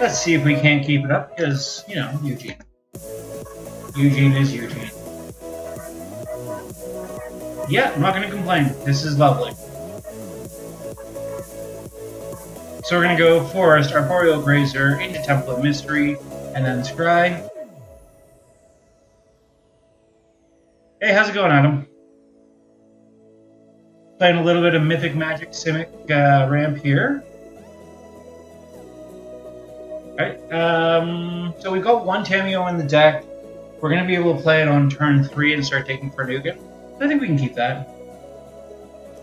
Let's see if we can't keep it up, because, you know, Eugene. Eugene is Eugene. Yeah, I'm not going to complain. This is lovely. So we're going to go Forest, Arboreal Grazer, into Temple of Mystery, and then Scry. Hey, how's it going, Adam? Playing a little bit of Mythic Magic Simic ramp here. Alright, so we've got one Tamiyo in the deck. We're going to be able to play it on turn 3 and start taking Farnugan. I think we can keep that.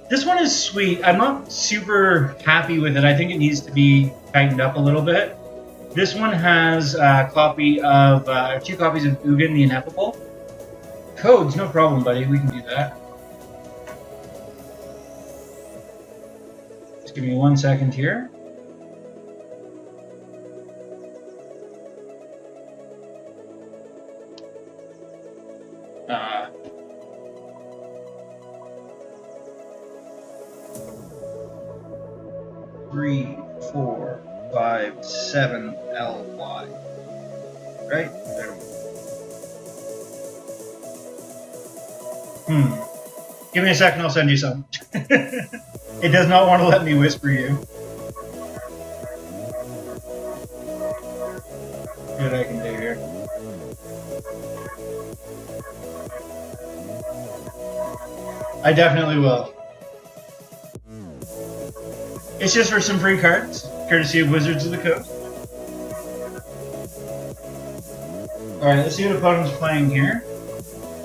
This one is sweet. I'm not super happy with it. I think it needs to be tightened up a little bit. This one has a copy of 2 copies of Ugin the Ineffable. Codes, no problem, buddy. We can do that. Just give me 1 second here. Three, 4, 5, 7 LY. Right? There we go. Give me a second, I'll send you some. It does not want to let me whisper you. See what I can do here. I definitely will. It's just for some free cards, courtesy of Wizards of the Coast. Alright, let's see what opponent's playing here.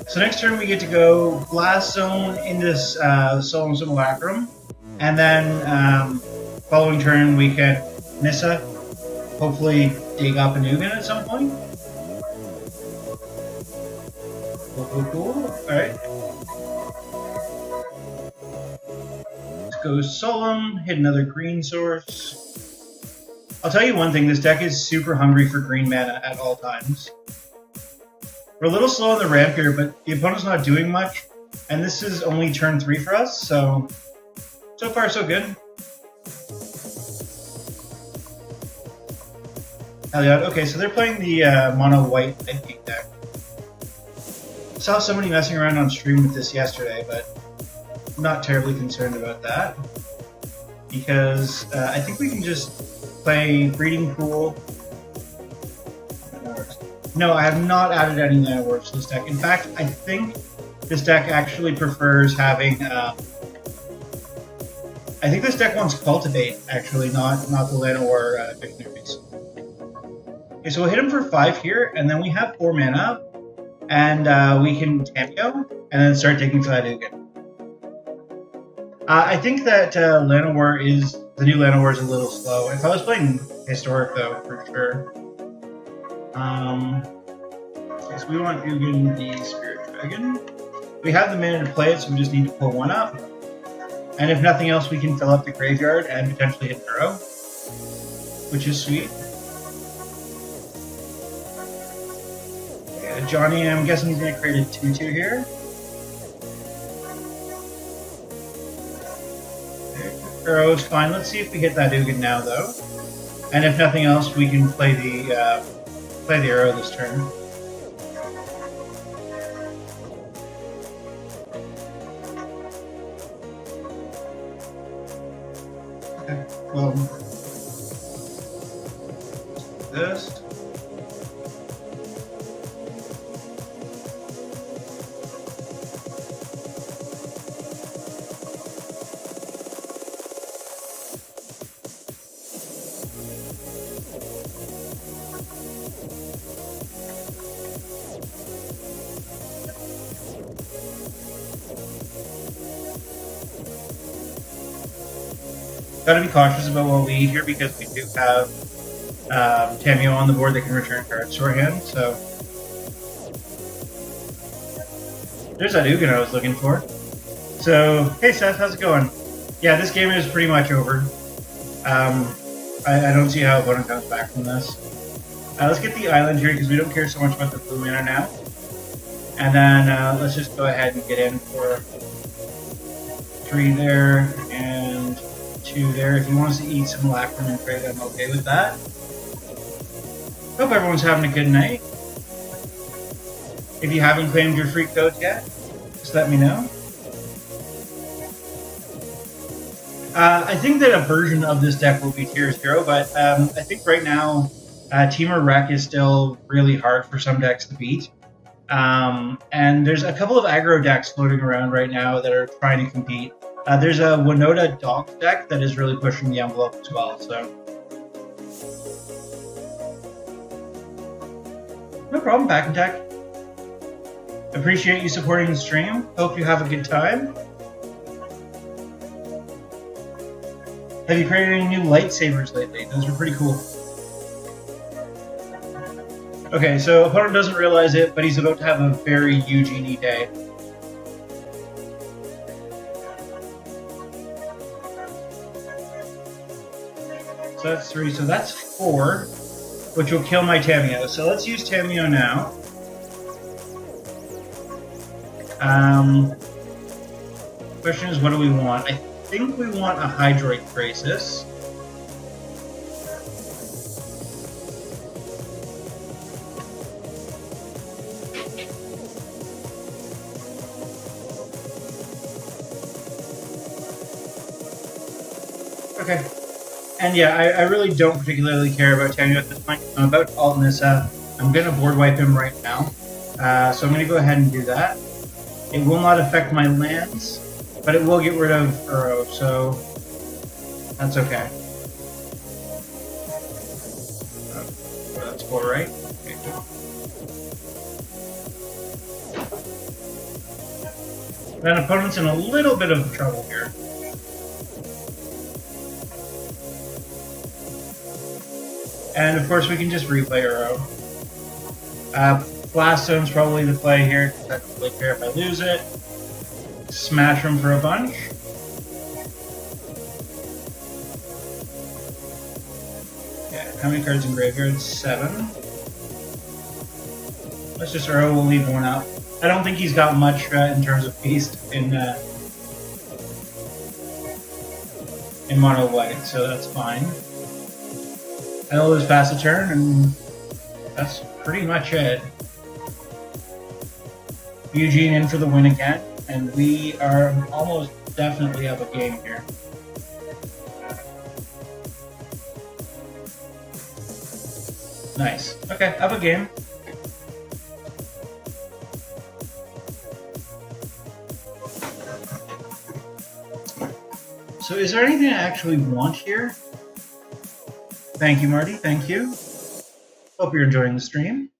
So next turn we get to go Blast Zone into Solemn Simulacrum, and then following turn we can Nissa, hopefully dig up a Nugan at some point. Cool. Alright. Go Solemn, hit another green source. I'll tell you one thing, this deck is super hungry for green mana at all times. We're a little slow on the ramp here, but the opponent's not doing much, and this is only turn 3 for us, so far so good. Hell yeah. Okay, so they're playing the mono white Mythic deck. Saw somebody messing around on stream with this yesterday, but I'm not terribly concerned about that, because I think we can just play Breeding Pool. No, I have not added any Land of Works to this deck. In fact, I think this deck actually prefers having... I think this deck wants Cultivate, actually, not the Land of War Dictionaries. Okay, so we'll hit him for 5 here, and then we have 4 mana, and we can Tamiyo, and then start taking Farnugan. I think that the new Land of War is a little slow. If I was playing Historic, though, for sure. Okay, so we want Ugin the Spirit Dragon. We have the mana to play it, so we just need to pull 1 up. And if nothing else, we can fill up the graveyard and potentially hit Burrow, which is sweet. Okay, Johnny, I'm guessing he's going to create a 2/2 here. Arrow is fine. Let's see if we hit that Ugin now, though. And if nothing else, we can play the arrow this turn. Okay. Well, this. Gotta be cautious about what we eat here because we do have Tamiyo on the board that can return cards to our hand, so... There's that Ugin I was looking for. So, hey Seth, how's it going? Yeah, this game is pretty much over. I don't see how opponent comes back from this. Let's get the island here because we don't care so much about the blue mana now. And then let's just go ahead and get in for 3 there and 2 there. If he wants to eat some Lacrim and trade, I'm okay with that. Hope everyone's having a good night. If you haven't claimed your free codes yet, just let me know. I think that a version of this deck will be Tier 0, but I think right now Temur Rec is still really hard for some decks to beat. And there's a couple of aggro decks floating around right now that are trying to compete. There's a Winota Dogs deck that is really pushing the envelope as well, so. No problem, Back Attack. Appreciate you supporting the stream. Hope you have a good time. Have you created any new lightsabers lately? Those are pretty cool. Okay, so opponent doesn't realize it, but he's about to have a very Eugenie day. So that's 3, so that's 4, which will kill my Tamiyo. So let's use Tamiyo now. Question is, what do we want? I think we want a Hydroid Crisis. Okay. And yeah, I really don't particularly care about Tamiyo at this point. I'm about to alt Nissa. I'm going to board wipe him right now. So I'm going to go ahead and do that. It will not affect my lands, but it will get rid of Uro, so that's okay. Well, that's 4, right? Okay, cool. Then opponent's in a little bit of trouble here. And of course we can just replay Uro. Blast Stone's probably the play here. I don't really care if I lose it. Smash him for a bunch. Yeah, how many cards in graveyard? 7. Let's just Uro, we'll leave one out. I don't think he's got much in terms of beast in mono white, so that's fine. I'll lose pass a turn, and that's pretty much it. Eugene in for the win again, and we are almost definitely up a game here. Nice. Okay, up a game. So is there anything I actually want here? Thank you, Marty. Thank you. Hope you're enjoying the stream.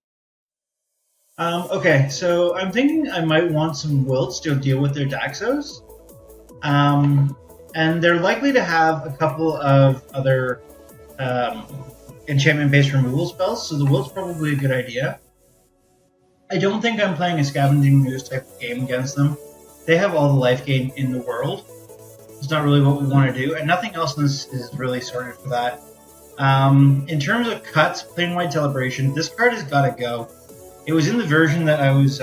Okay, so I'm thinking I might want some Wilts to deal with their Daxos. And they're likely to have a couple of other enchantment-based removal spells, so the Wilt's probably a good idea. I don't think I'm playing a Scavenging Ooze type of game against them. They have all the life gain in the world. It's not really what we want to do, and nothing else in this is really sorted for that. In terms of cuts, Plain-White Celebration, this card has got to go. It was in the version that I was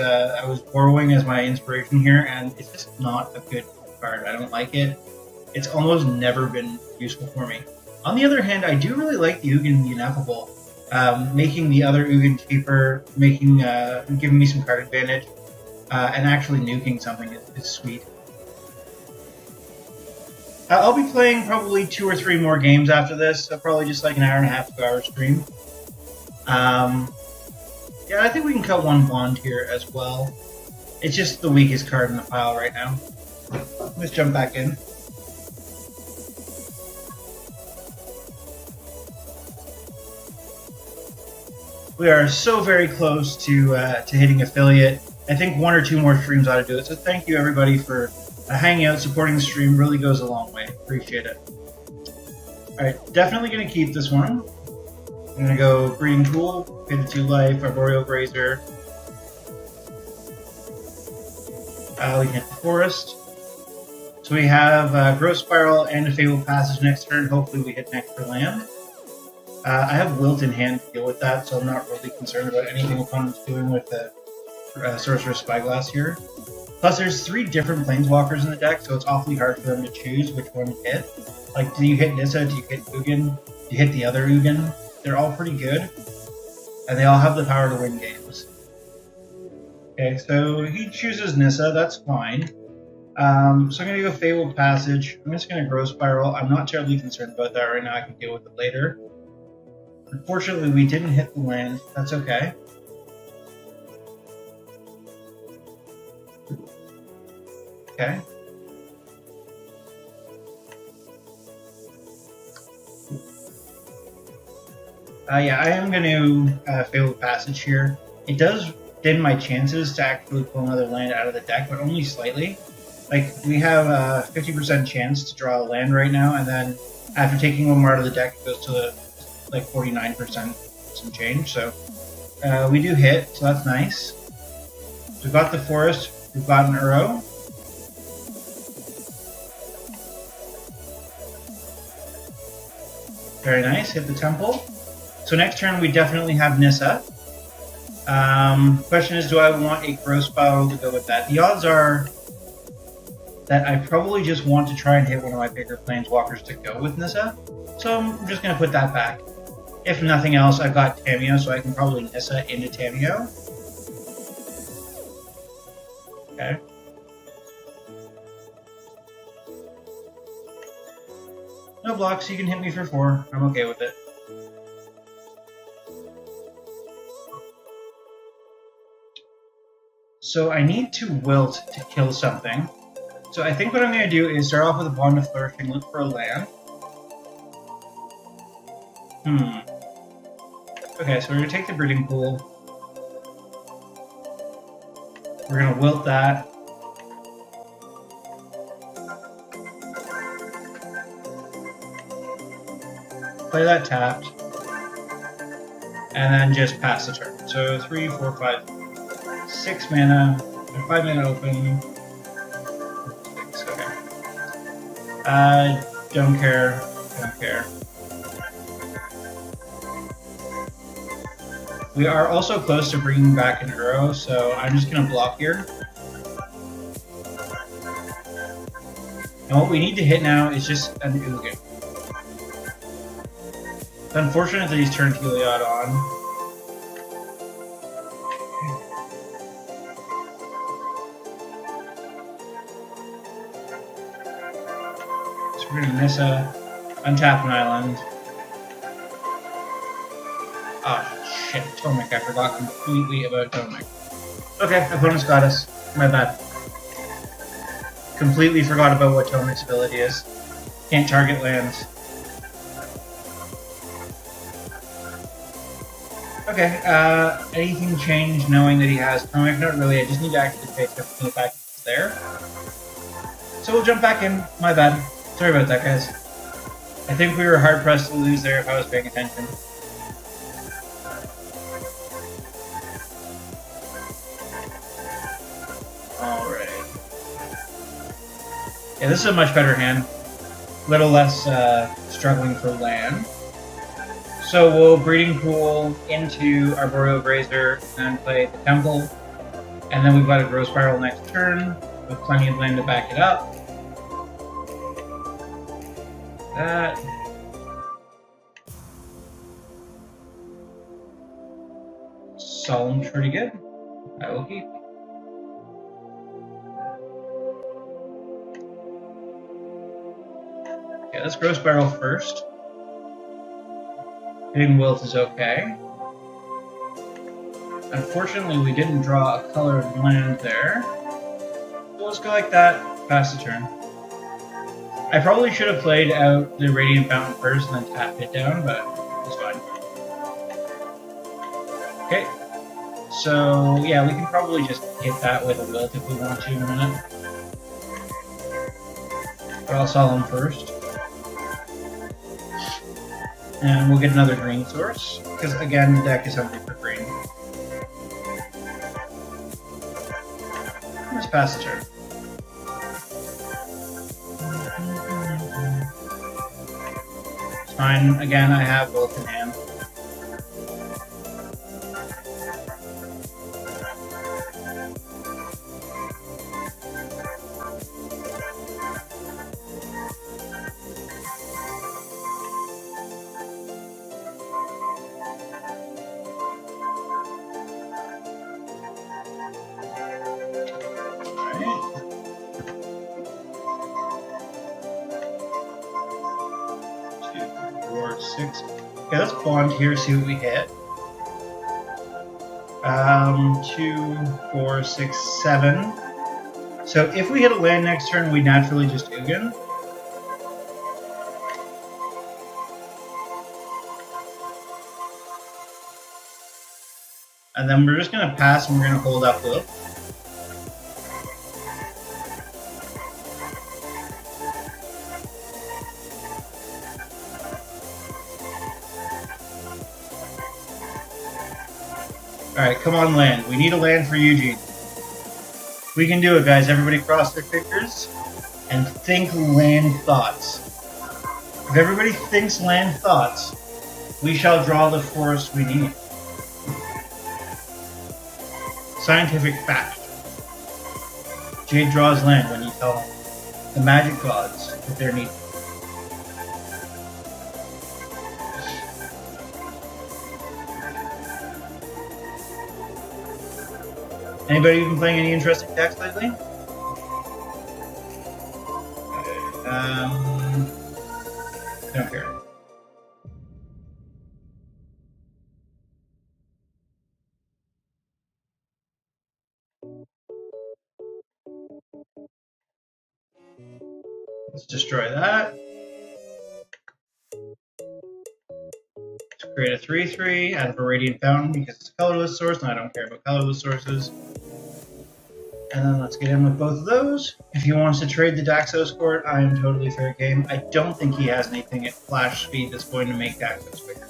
borrowing as my inspiration here, and it's just not a good card. I don't like it. It's almost never been useful for me. On the other hand, I do really like the Ugin the Ineffable. Making the other Ugin cheaper, giving me some card advantage, and actually nuking something is sweet. I'll be playing probably 2 or 3 more games after this, so probably just like an hour and a half, 2 hour stream. Yeah, I think we can cut one bond here as well. It's just the weakest card in the pile right now. Let's jump back in. We are so very close to hitting affiliate. I think 1 or 2 more streams ought to do it. So thank you everybody for hanging out, supporting the stream. Really goes a long way. Appreciate it. Alright, definitely going to keep this one. I'm going to go Breeding Tool, pay the 2 life, Arboreal Grazer. We can hit the Forest. So we have Growth Spiral and a Fabled Passage next turn. Hopefully we hit an extra land. I have Wilt in hand to deal with that, so I'm not really concerned about anything opponent's doing with the Sorcerer's Spyglass here. Plus, there's 3 different Planeswalkers in the deck, so it's awfully hard for them to choose which one to hit. Like, do you hit Nissa? Do you hit Ugin? Do you hit the other Ugin? They're all pretty good. and they all have the power to win games. Okay, so he chooses Nissa, that's fine. So I'm going to go Fabled Passage. I'm just going to Growth Spiral. I'm not terribly concerned about that right now. I can deal with it later. Unfortunately, we didn't hit the land. That's okay. Okay. Yeah, I am going to Fabled Passage here. It does dim my chances to actually pull another land out of the deck, but only slightly. Like, we have a 50% chance to draw a land right now, and then after taking one more out of the deck, it goes to like 49% some change. So we do hit, so that's nice. We've got the forest, we've got an Uro. Very nice, hit the temple. So next turn we definitely have Nissa. Question is, do I want a Growth Spiral to go with that? The odds are that I probably just want to try and hit one of my bigger Planeswalkers to go with Nissa. So I'm just going to put that back. If nothing else, I've got Tamiyo, so I can probably Nissa into Tamiyo. Okay. No blocks, you can hit me for 4. I'm okay with it. So I need to Wilt to kill something. So I think what I'm going to do is start off with a Bond of Flourishing, look for a land. Okay, so we're going to take the Breeding Pool. We're going to Wilt that. Play that tapped. And then just pass the turn. So 3, 4, 5, 6 mana. 5 mana open. 6, okay. Don't care. Don't care. We are also close to bringing back an Uro, so I'm just going to block here. And what we need to hit now is just an Ugin. It's unfortunate that he's turned Heliod on. So we're going to miss untap an island. Oh shit, Tomic, I forgot completely about Tomic. Okay, opponent's got us. My bad. Completely forgot about what Tomic's ability is. Can't target lands. Okay, anything change knowing that he has Tomic? Not really, I just need to actually pay attention to the fact that it's there. So we'll jump back in. My bad. Sorry about that, guys. I think we were hard-pressed to lose there if I was paying attention. Alright. Yeah, this is a much better hand. Little less struggling for land. So we'll Breeding Pool into Arboreal Grazer and play the Temple. And then we've got a Growth Spiral next turn with plenty of land to back it up. That. Solemn's pretty good. I will keep. Okay, let's Growth Spiral first. Hitting Wilt is okay. Unfortunately, we didn't draw a colored land there. So let's go like that, pass the turn. I probably should have played out the Radiant Fountain first and then tapped it down, but it's fine. Okay, so yeah, we can probably just hit that with a Wilt if we want to in a minute. But I'll Solemn first. And we'll get another green source, because again, the deck is hungry for green. Let's pass the turn. It's fine. Again, I have both in hand. 6. Okay, let's bond here, see what we hit. 2, 4, 6, 7. So if we hit a land next turn, we naturally just Ugin. And then we're just going to pass and we're going to hold up blue. Alright, come on land. We need a land for Eugene. We can do it, guys. Everybody cross their fingers and think land thoughts. If everybody thinks land thoughts, we shall draw the forest we need. Scientific fact. Jade draws land when you tell the magic gods that they're needed. Anybody been playing any interesting decks lately? I don't care. Let's destroy that. Let's create a 3/3 out of a Radiant Fountain because it's a colorless source, and I don't care about colorless sources. And then let's get in with both of those. If he wants to trade the Daxos court, I am totally fair game. I don't think he has anything at flash speed that's going to make Daxos quicker.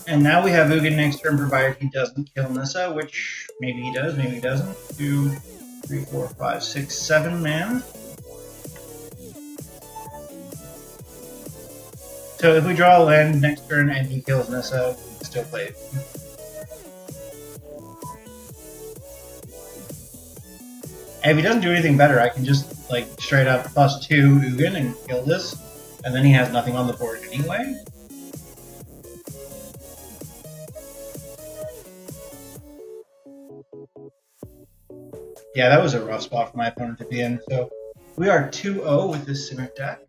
And now we have Ugin next turn, provided he doesn't kill Nissa, which maybe he does, maybe he doesn't. 2, 3, 4, 5, 6, 7 man. So if we draw a land next turn and he kills Nissa, we can still play it. And if he doesn't do anything better, I can just like straight up +2 Ugin and kill this, and then he has nothing on the board anyway. Yeah, that was a rough spot for my opponent to be in. So we are 2-0 with this Simic deck.